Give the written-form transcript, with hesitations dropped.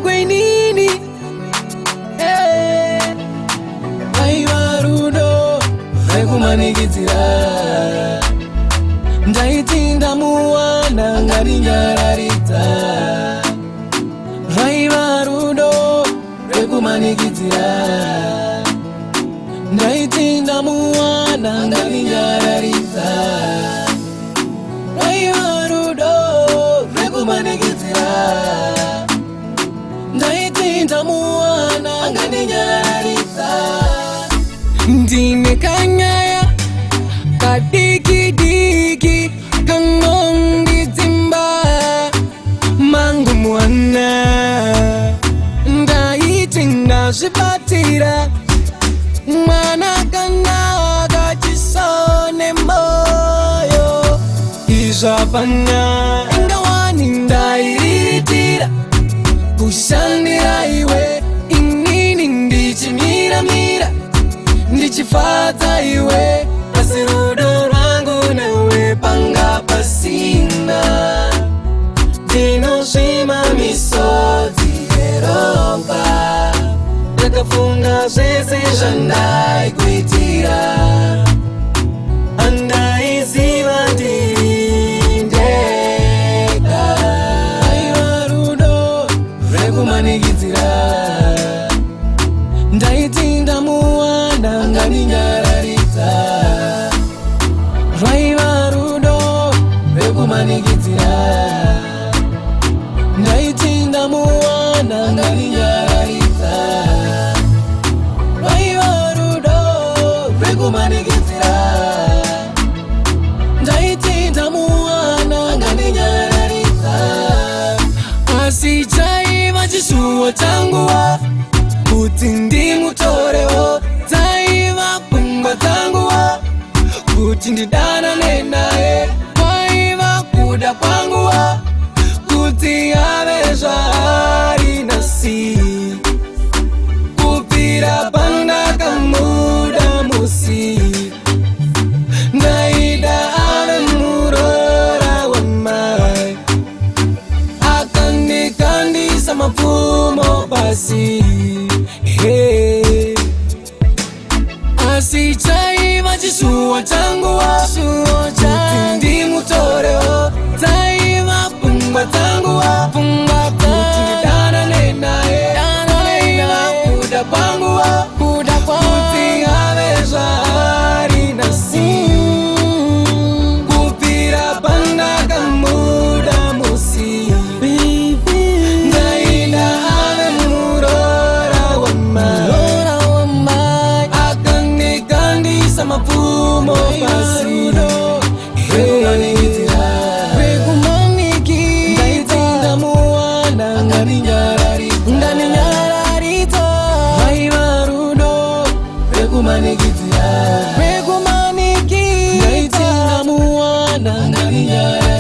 kwenini Aiwarudo Rekumanigidzira Ndaitsinda muwana ngari nyararita Aiwarudo Rekumanigidzira Ndaitsinda muwana ngari nyararita Aiwarudo Rekumanigidzira Ndaitsinda muwana ngari nyararita Ndine kanyaya kadiki diki kangongi dzimba mangu mwana ndaitsinda zvibatira mwana kana kachisone moyo izvapanya ingawani ndairitira kushandira iwe inini ndichimiramira ndichifadza iwe asi rudo rwangu newe panga pasina ndinosvima misodzi yeropa ndakafunga zvese zvandaikuitira andaiziva ndiri ndega aiwa rudo rekumanikidzira ndaitsinda muwana ngandinyaradza raiva rudo rekumanikidzira ndaitsinda muwana ngandinyaradza raiva rudo rekumanikidzira ndaitsinda muwana ngandinyaradza asi chaiva chisuwo changuwa kuti ndimutorewo dzaiva pfungwa dzanguwa kuti ndidanane naye kwaiva kuda kwanguwa kuti ave zvaari nasi kubvira pandakamuda musi ndaida ave murora wamai akandikandisa mapfumo pasi asi chaiva chisuwo changuwa kuti ndimutorewo dzaiva pfungwa dzanguwa kuti ndidanane naye aiva kuda kwanguwa kuti ave zvaari nasi kubvira pandakamuda musi ndaida ave murora wamai akandikandisa mapfumo pasi ndaitsinda muwana ngandinyaradza raiva rudo rekumanikidzira ndaitsinda muwana ngandinyaradza